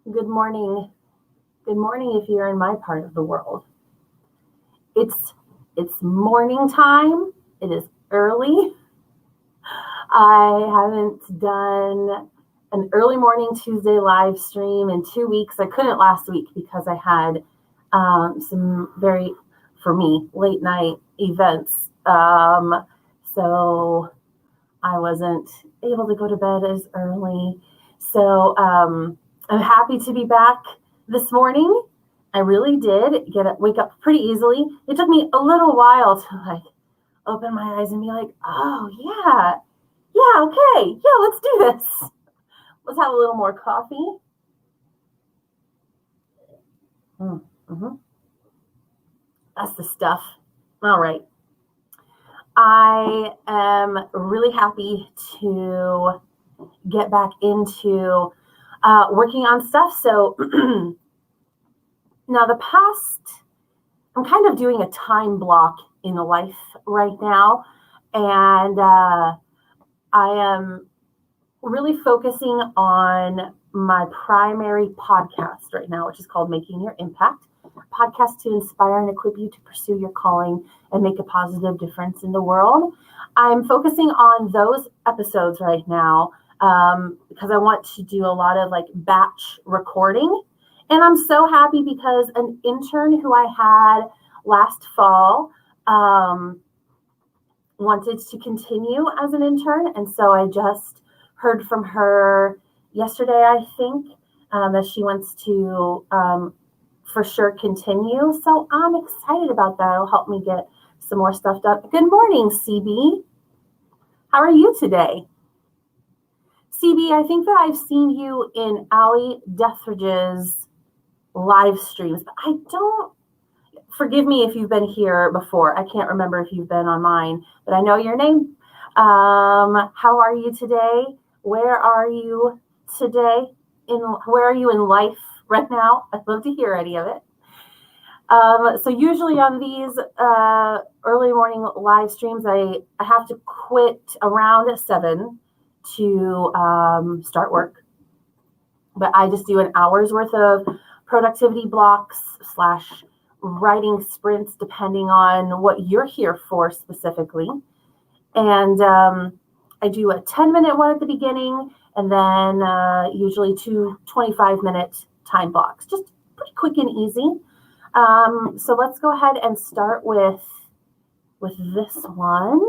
Good morning. Good morning if you're in my part of the world. It's it's morning time. It is early. I haven't done an early morning Tuesday live stream in 2 weeks. I couldn't last week because I had some very, for me, late night events. So I wasn't able to go to bed as early. So I'm happy to be back this morning. I really did wake up pretty easily. It took me a little while to open my eyes and be like, oh yeah, okay, yeah, let's do this. Let's have a little more coffee. Mm-hmm. That's the stuff. All right. I am really happy to get back into working on stuff. So now I'm kind of doing a time block in life right now. And I am really focusing on my primary podcast right now, which is called Making Your Impact. Podcast to inspire and equip you to pursue your calling and make a positive difference in the world. I'm focusing on those episodes right now because I want to do a lot of batch recording. And I'm so happy because an intern who I had last fall wanted to continue as an intern. And so I just heard from her yesterday, I think, that she wants to for sure continue. So I'm excited about that. It'll help me get some more stuff done. Good morning, CB. How are you today? CB, I think that I've seen you in AllyDeatherage's live streams, but I don't, forgive me if you've been here before. I can't remember if you've been on mine, but I know your name. How are you today? Where are you today? Where are you in life right now? I'd love to hear any of it. So usually on these early morning live streams, I have to quit around 7 to start work. But I just do an hour's worth of productivity blocks / writing sprints, depending on what you're here for specifically. And I do a 10-minute one at the beginning, and then usually 2 25-minute time blocks. Just pretty quick and easy. So let's go ahead and start with this one,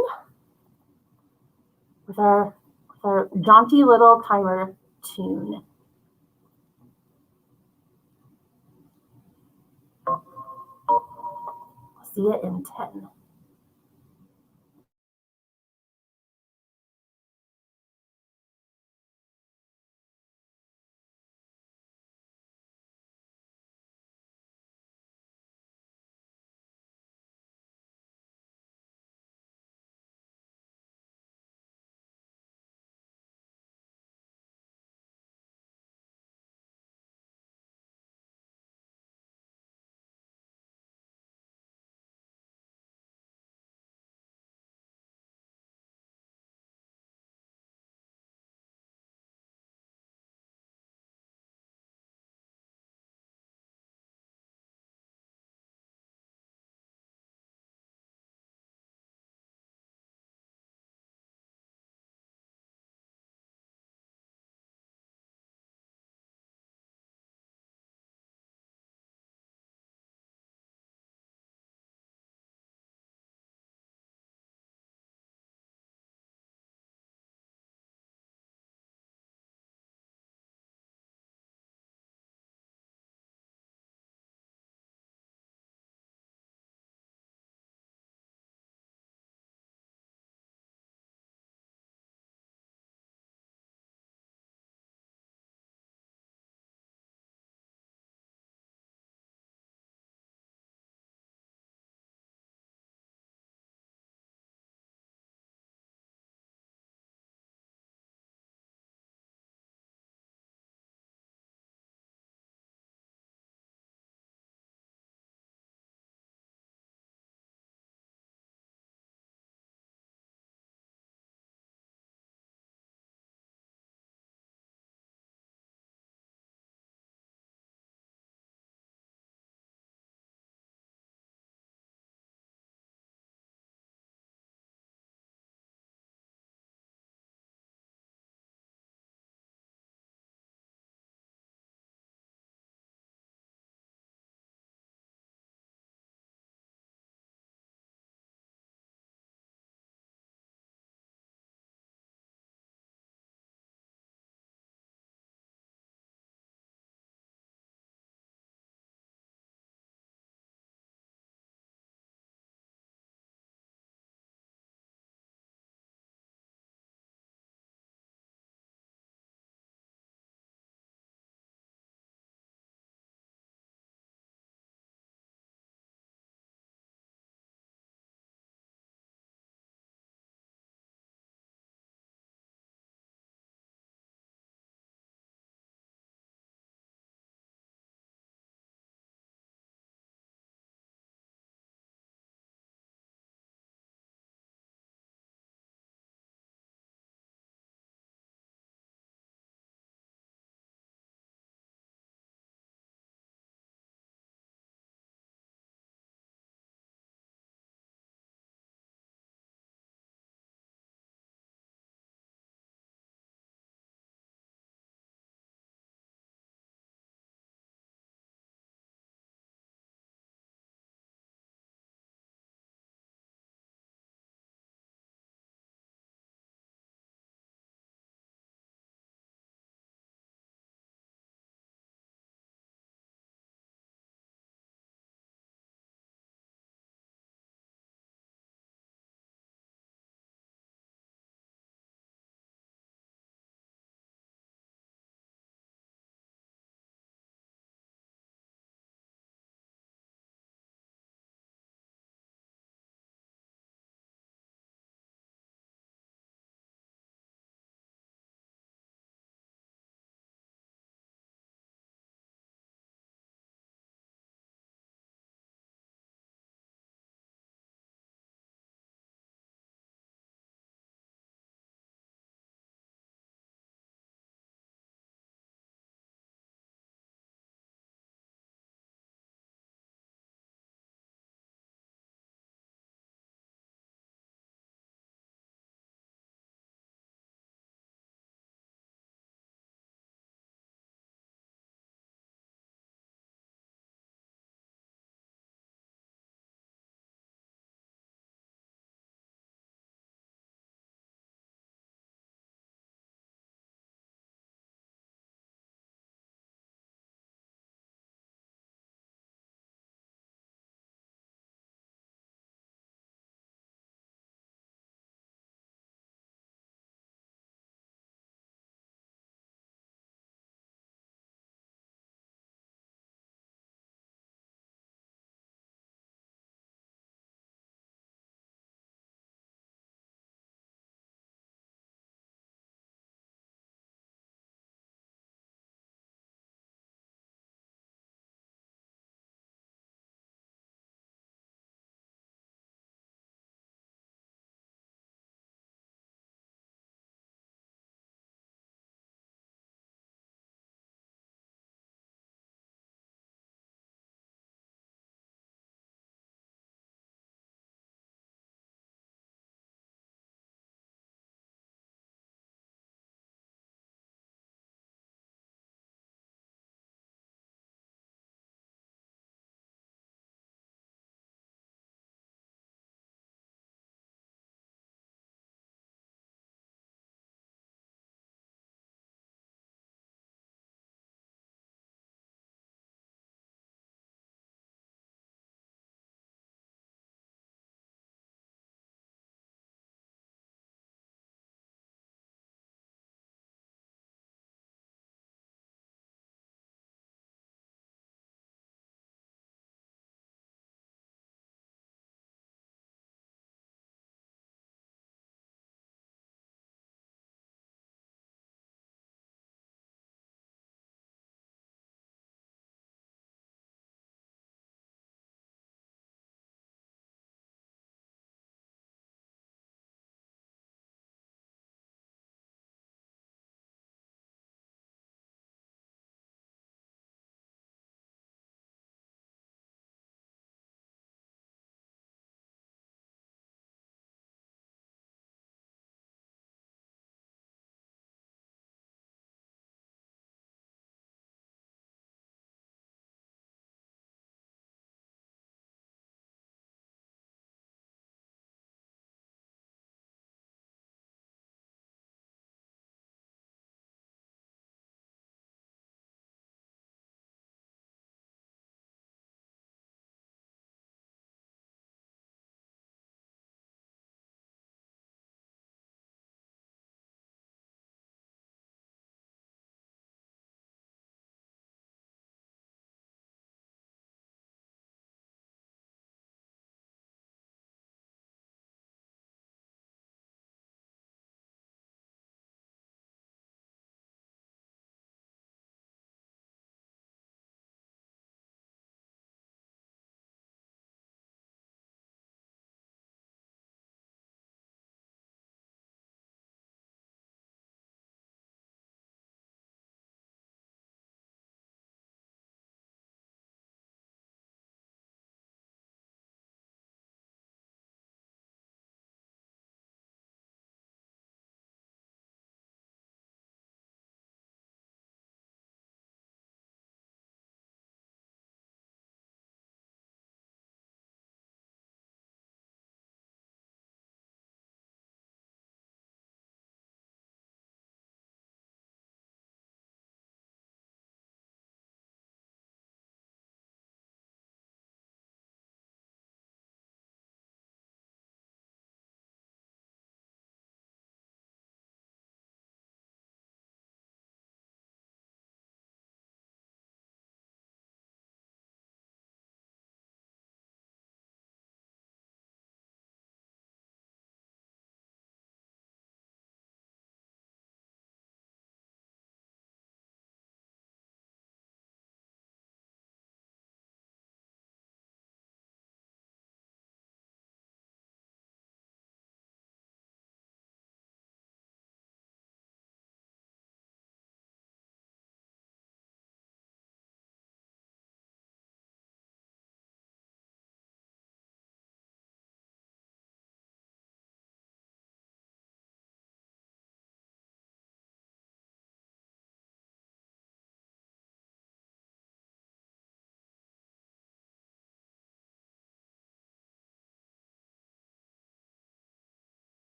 with our jaunty little timer tune. See you in 10.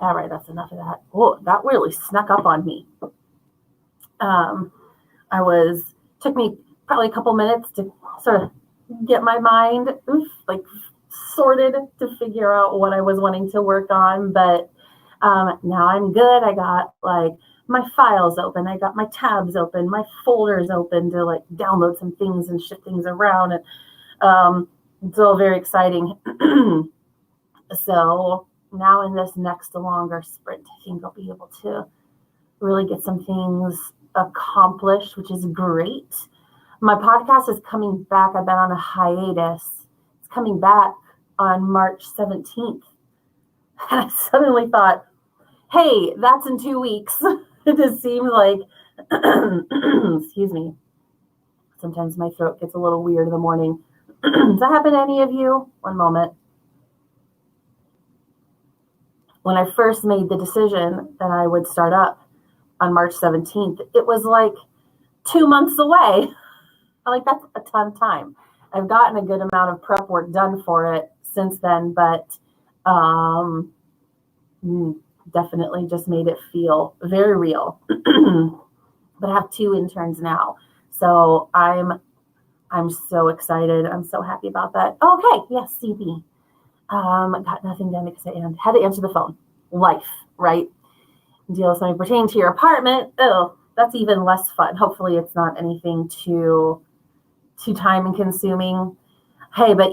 All right, that's enough of that. Oh, that really snuck up on me. Took me probably a couple minutes to sort of get my mind sorted to figure out what I was wanting to work on. But now I'm good. I got my files open. I got my tabs open, my folders open to download some things and shift things around. And it's all very exciting. So now in this next longer sprint, I think I'll be able to really get some things accomplished, which is great. My podcast is coming back. I've been on a hiatus. It's coming back on March 17th. And I suddenly thought, hey, that's in 2 weeks. It just seemed like, excuse me. Sometimes my throat gets a little weird in the morning. Does that happen to any of you? One moment. When I first made the decision that I would start up on March 17th, it was 2 months away. That's a ton of time. I've gotten a good amount of prep work done for it since then, but definitely just made it feel very real. But I have 2 interns now, so I'm so excited. I'm so happy about that. Okay, yes, CB. Got nothing done because I had to answer the phone. Life, right? Deal with something pertaining to your apartment. Oh, that's even less fun. Hopefully it's not anything too time consuming. Hey, but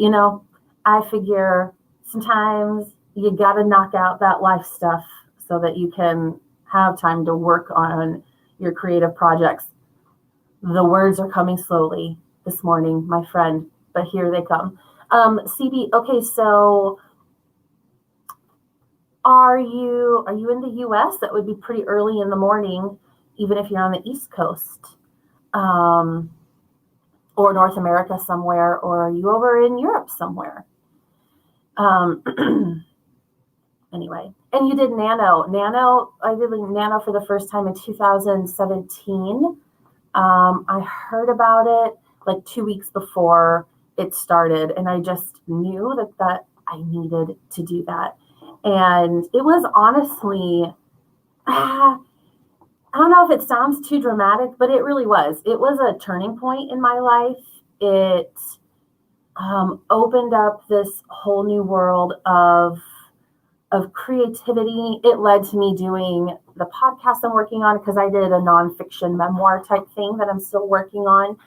I figure sometimes you got to knock out that life stuff so that you can have time to work on your creative projects. The words are coming slowly this morning, my friend, but here they come. CB, okay, so are you in the US? That would be pretty early in the morning, even if you're on the East Coast, or North America somewhere, or are you over in Europe somewhere? Anyway, and you did Nano. I did Nano for the first time in 2017. I heard about it 2 weeks before it started, and I just knew that I needed to do that. And it was honestly, I don't know if it sounds too dramatic, but it really was. It was a turning point in my life. It opened up this whole new world of creativity. It led to me doing the podcast I'm working on, because I did a nonfiction memoir type thing that I'm still working on.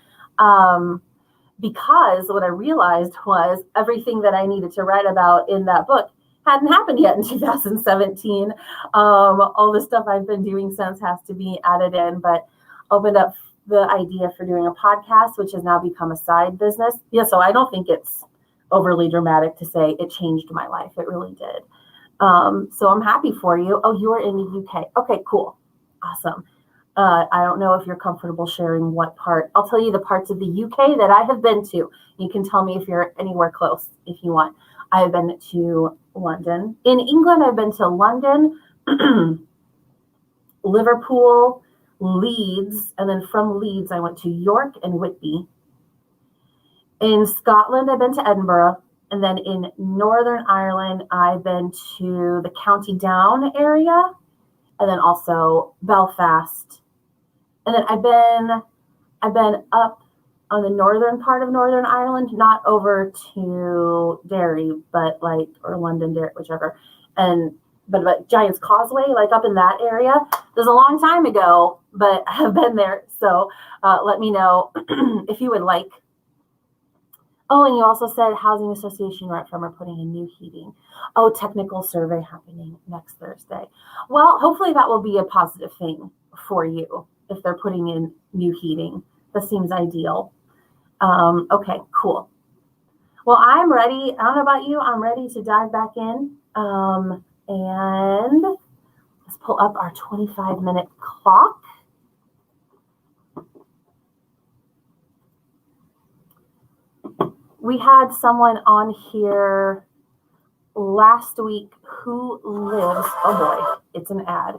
Because what I realized was everything that I needed to write about in that book hadn't happened yet in 2017. All the stuff I've been doing since has to be added in, but opened up the idea for doing a podcast, which has now become a side business. Yeah, so I don't think it's overly dramatic to say it changed my life. It really did. So I'm happy for you. Oh, you are in the UK. Okay, cool. Awesome. I don't know if you're comfortable sharing what part. I'll tell you the parts of the UK that I have been to. You can tell me if you're anywhere close if you want. I have been to London. In England, I've been to London, Liverpool, Leeds, and then from Leeds, I went to York and Whitby. In Scotland, I've been to Edinburgh. And then in Northern Ireland, I've been to the County Down area, and then also Belfast. And then I've been up on the northern part of Northern Ireland, not over to Derry, but or Londonderry, whichever. But Giant's Causeway, up in that area. This is a long time ago, but I have been there. So let me know if you would like. Oh, and you also said Housing Association rep from are putting in new heating. Oh, technical survey happening next Thursday. Well, hopefully that will be a positive thing for you if they're putting in new heating. That seems ideal. Okay, cool. Well, I'm ready. I don't know about you. I'm ready to dive back in. And let's pull up our 25-minute clock. We had someone on here last week who lives, oh boy, it's an ad,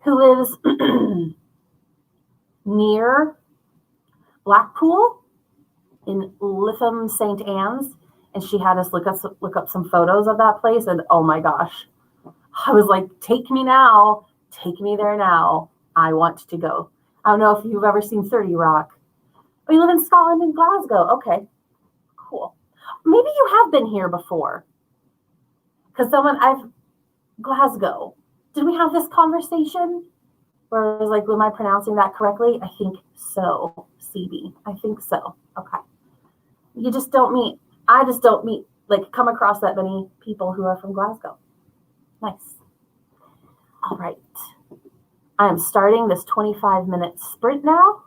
who lives near Blackpool in Lytham St. Anne's. and she had us look up some photos of that place, and oh my gosh, I was like, take me now, take me there now. I want to go. I don't know if you've ever seen 30 Rock. Oh, you live in Scotland and Glasgow. Okay, cool. Maybe you have been here before. Because Glasgow. Did we have this conversation? Where I was like, am I pronouncing that correctly? I think so, CB. I think so. Okay. I just don't meet, come across that many people who are from Glasgow. Nice. All right. I am starting this 25-minute sprint now.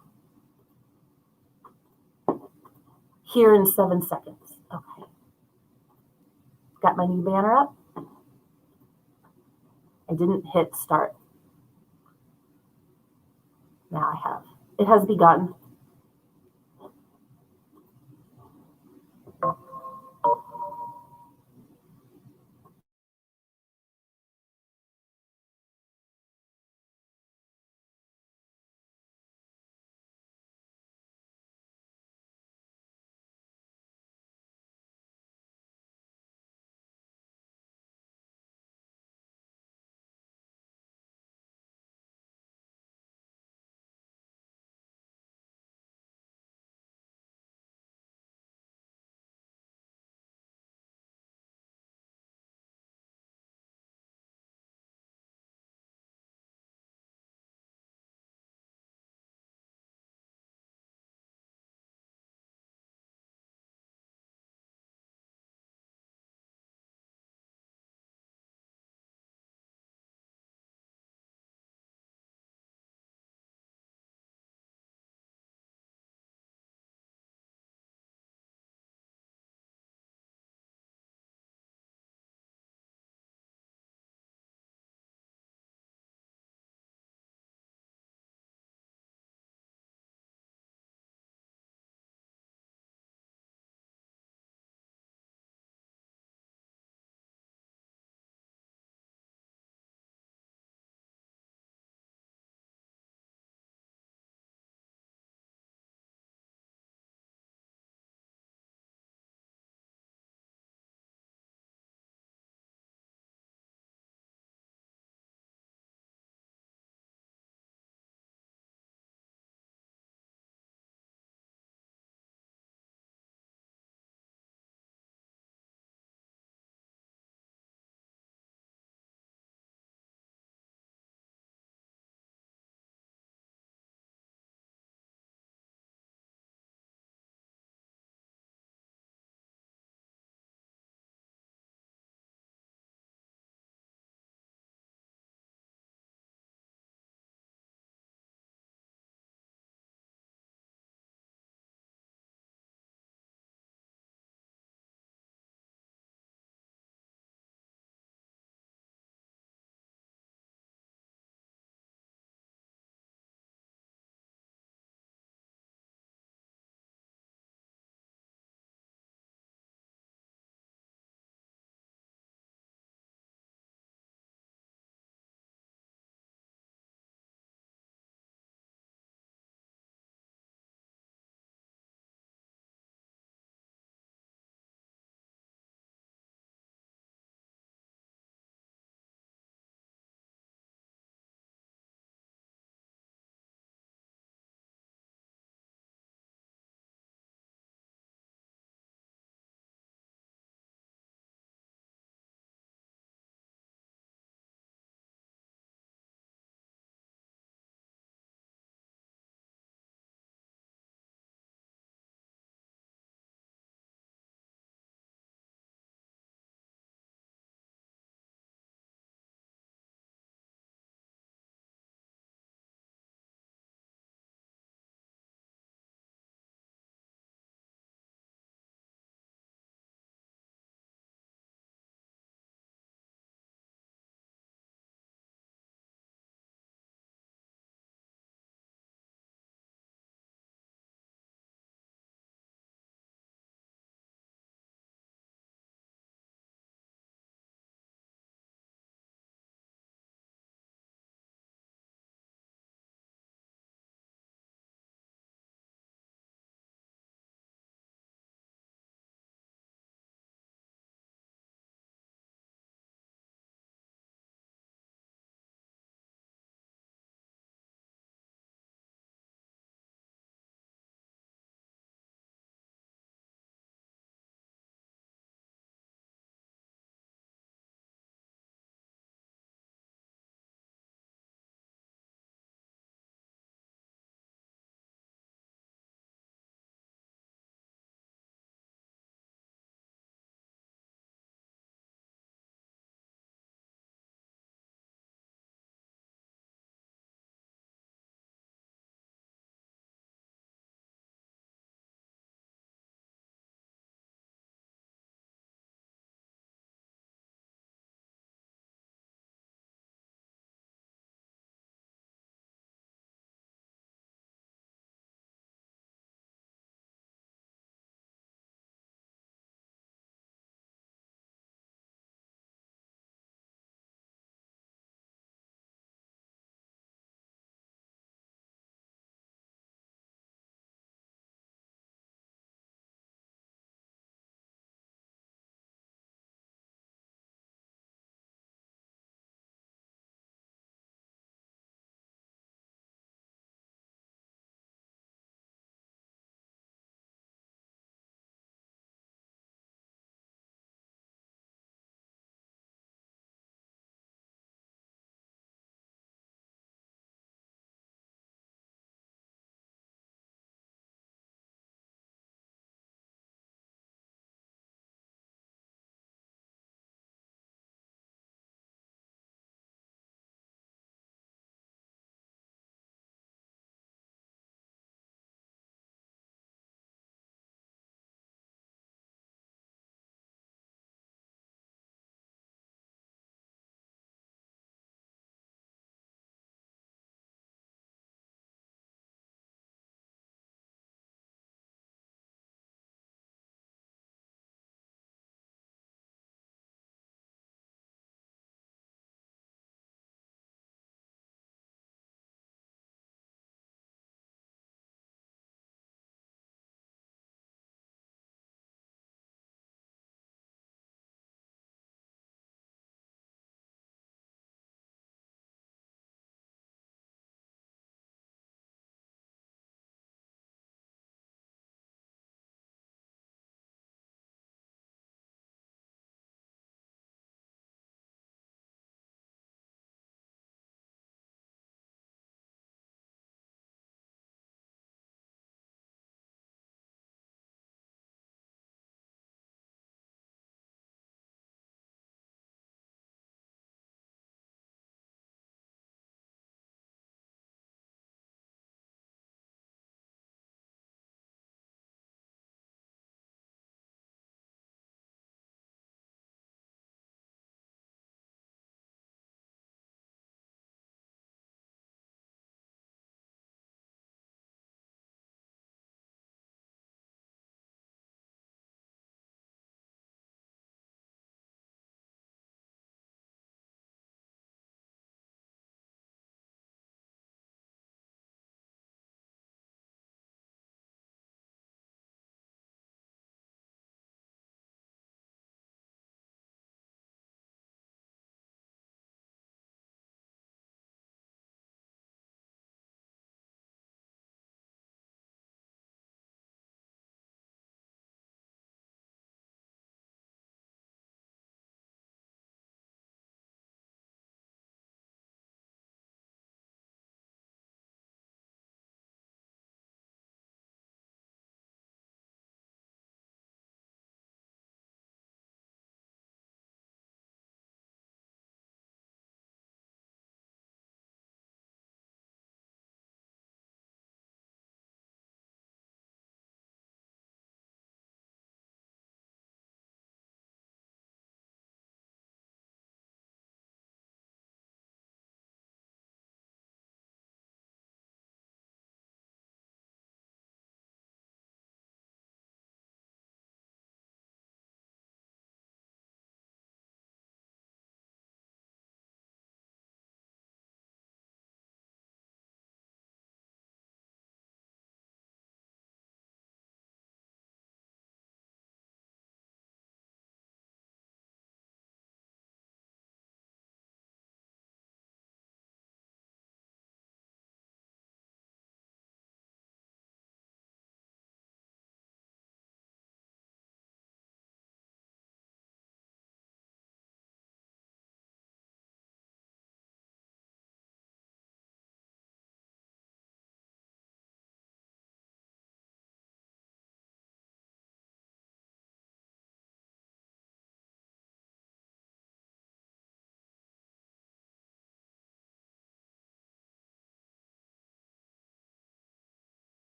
Here in 7 seconds. Okay. Got my new banner up. I didn't hit start. Now I have. It has begun.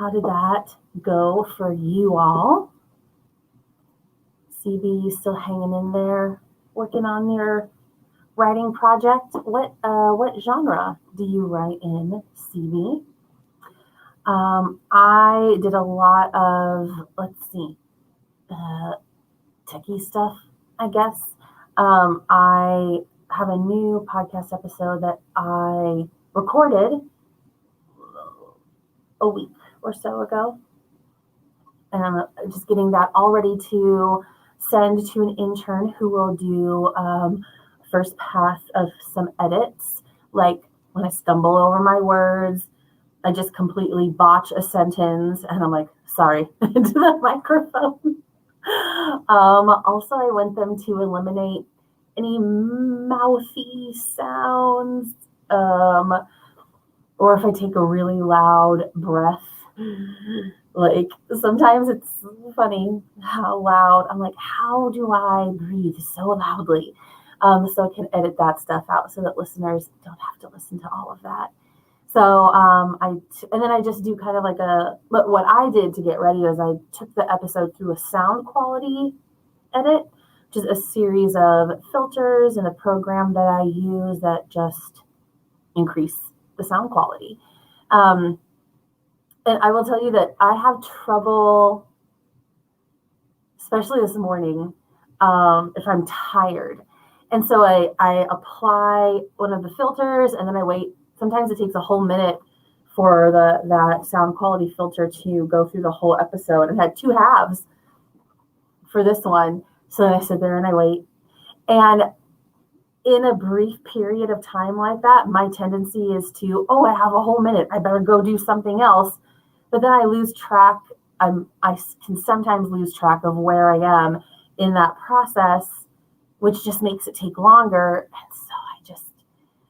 how did that go for you all? CB, you still hanging in there, working on your writing project? What genre do you write in, CB? I did a lot of, techie stuff, I guess. I have a new podcast episode that I recorded a week or so ago. And I'm just getting that all ready to send to an intern who will do first pass of some edits. Like when I stumble over my words, I just completely botch a sentence and I'm like, sorry, into the microphone. Also, I want them to eliminate any mouthy sounds, or if I take a really loud breath. Like sometimes it's funny how loud, I'm like, how do I breathe so loudly? So I can edit that stuff out so that listeners don't have to listen to all of that. So and then I just do kind of like what I did to get ready is I took the episode through a sound quality edit, which is a series of filters in a program that I use that just increase the sound quality. And I will tell you that I have trouble, especially this morning, if I'm tired. And so I apply one of the filters and then I wait. Sometimes it takes a whole minute for that sound quality filter to go through the whole episode. And had 2 halves for this one. So then I sit there and I wait. And in a brief period of time like that, my tendency is to, I have a whole minute. I better go do something else. But then I lose track. I can sometimes lose track of where I am in that process, which just makes it take longer. And so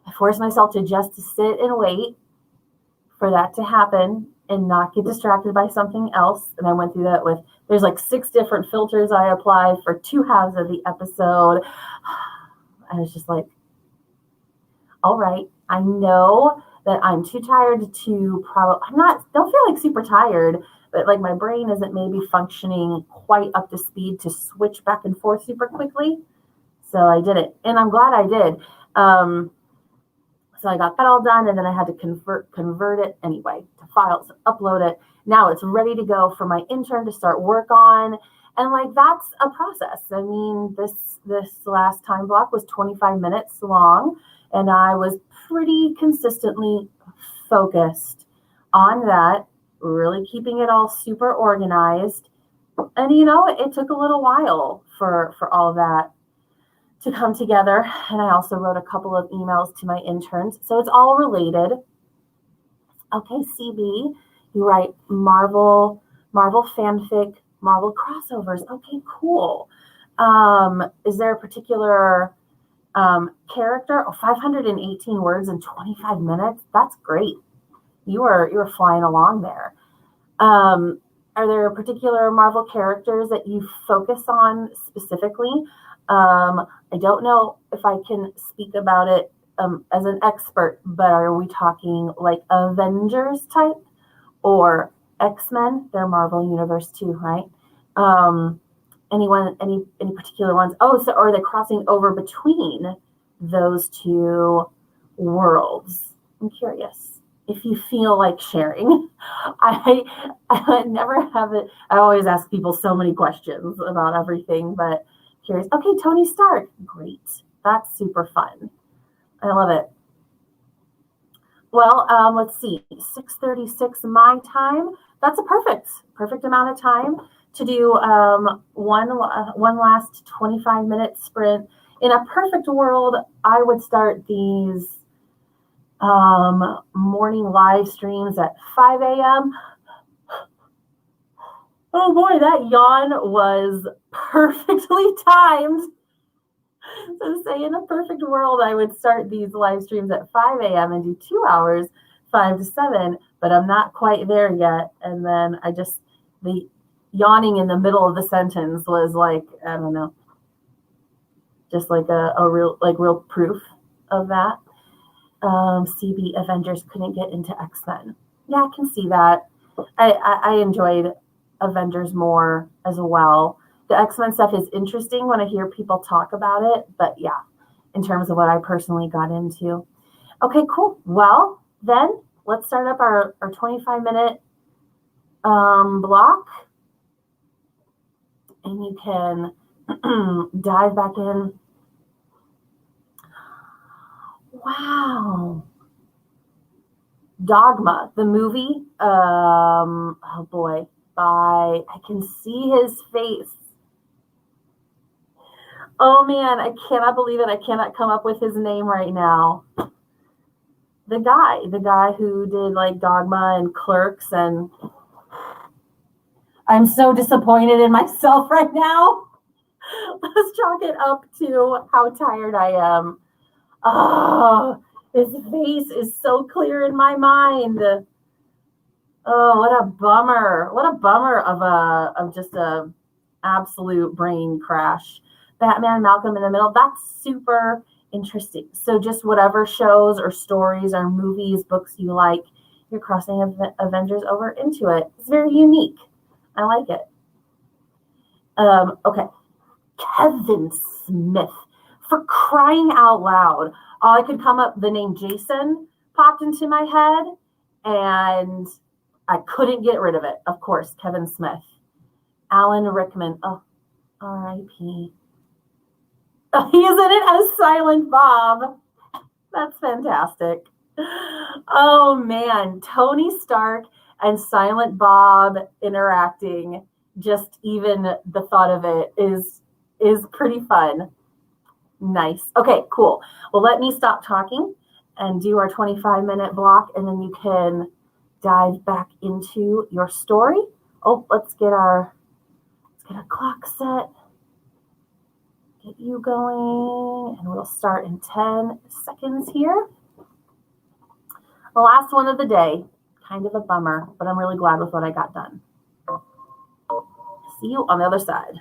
I force myself to just sit and wait for that to happen and not get distracted by something else. And I went through that there's like 6 different filters I applied for 2 halves of the episode. I was just like, all right, I know that I'm too tired to don't feel like super tired, but like my brain isn't maybe functioning quite up to speed to switch back and forth super quickly. So I did it, and I'm glad I did. So I got that all done, and then I had to convert it anyway to files, upload it. Now it's ready to go for my intern to start work on. And like, that's a process. I mean, this last time block was 25 minutes long, and I was pretty consistently focused on that, really keeping it all super organized. And, it took a little while for all of that to come together. And I also wrote a couple of emails to my interns. So it's all related. Okay, CB, you write Marvel fanfic, Marvel crossovers. Okay, cool. Is there a particular character? 518 words in 25 minutes. That's great. You were flying along there. Are there particular Marvel characters that you focus on specifically? I don't know if I can speak about it as an expert, but are we talking like Avengers type or X-Men? They're Marvel Universe too, right? Any particular ones? So are they crossing over between those 2 worlds? I'm curious if you feel like sharing. I never have it. I always ask people so many questions about everything, but curious. Okay, Tony Stark. Great. That's super fun. I love it. Well, let's see. 6:36 my time. That's a perfect amount of time to do one last 25-minute sprint. In a perfect world, I would start these morning live streams at 5 a.m. Oh boy, that yawn was perfectly timed. So say in a perfect world, I would start these live streams at 5 a.m. and do 2 hours, 5 to 7, but I'm not quite there yet. And then the yawning in the middle of the sentence was like, I don't know, just like a real proof of that. CB Avengers couldn't get into X-Men. Yeah, I can see that. I enjoyed Avengers more as well. The X-Men stuff is interesting when I hear people talk about it, but yeah, in terms of what I personally got into. Okay, cool. Well, then let's start up our 25-minute block, and you can dive back in. Wow. Dogma, the movie. Oh boy, I can see his face. Oh man, I cannot believe it. I cannot come up with his name right now. The guy who did like Dogma and Clerks, and I'm so disappointed in myself right now. Let's chalk it up to how tired I am. Oh, his face is so clear in my mind. Oh, what a bummer. What a bummer of just a absolute brain crash. Batman, Malcolm in the Middle, that's super interesting. So just whatever shows or stories or movies, books you like, you're crossing Avengers over into it. It's very unique. I like it. Okay. Kevin Smith. For crying out loud. All I could come up, the name Jason popped into my head, and I couldn't get rid of it. Of course, Kevin Smith. Alan Rickman. Oh, R.I.P. He's in it as Silent Bob. That's fantastic. Oh man, Tony Stark and Silent Bob interacting, just even the thought of it is pretty fun. Nice. Okay, cool. Well, let me stop talking and do our 25-minute block, and then you can dive back into your story. Oh, let's get our clock set. Get you going, and we'll start in 10 seconds here. The last one of the day. Kind of a bummer, but I'm really glad with what I got done. See you on the other side.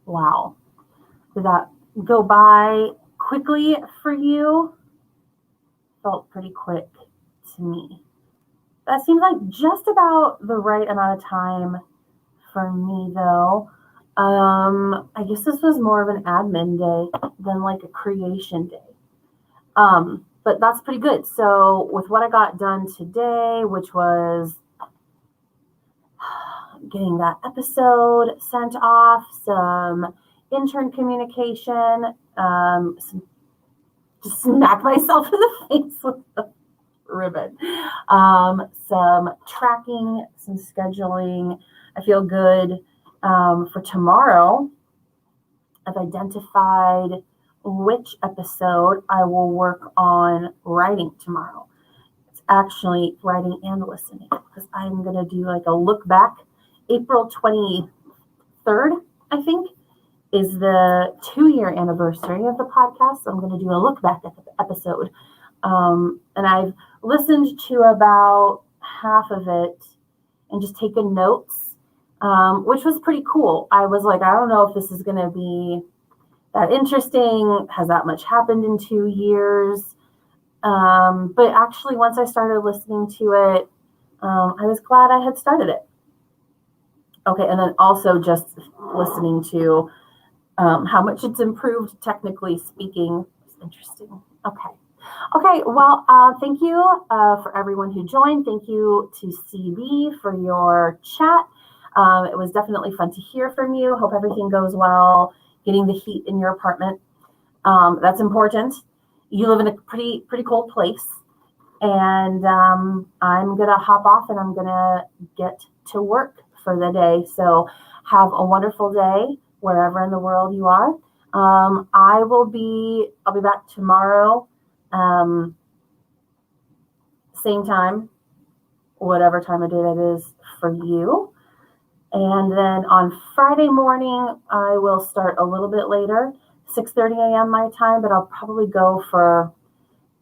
Wow. Did that go by quickly for you? Felt pretty quick to me. That seems like just about the right amount of time for me, though. I guess this was more of an admin day than like a creation day. But that's pretty good. So with what I got done today, which was getting that episode sent off, some intern communication, just smack myself in the face with the ribbon, some tracking, some scheduling. I feel good. For tomorrow, I've identified which episode I will work on writing tomorrow. It's actually writing and listening, because I'm going to do like a look back. April 23rd, I think, is the 2-year anniversary of the podcast. So I'm going to do a look back at the episode. And I've listened to about half of it and just taken notes, which was pretty cool. I was like, I don't know if this is going to be that interesting. Has that much happened in 2 years? But actually, once I started listening to it, I was glad I had started it. Okay, and then also just listening to how much it's improved, technically speaking. It's interesting. Okay, well, thank you for everyone who joined. Thank you to CB for your chat. It was definitely fun to hear from you. Hope everything goes well, getting the heat in your apartment. That's important. You live in a pretty cold place. And I'm going to hop off and I'm going to get to work for the day. So have a wonderful day wherever in the world you are. I'll be back tomorrow, same time, whatever time of day that is for you. And then on Friday morning, I will start a little bit later, 6:30 a.m. my time, but I'll probably go so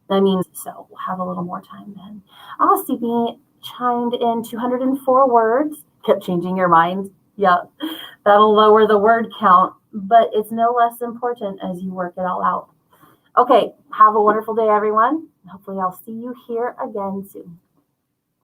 we'll have a little more time then. CB chimed in 204 words. Kept changing your mind. Yeah, that'll lower the word count, but it's no less important as you work it all out. Okay, have a wonderful day, everyone. Hopefully I'll see you here again soon.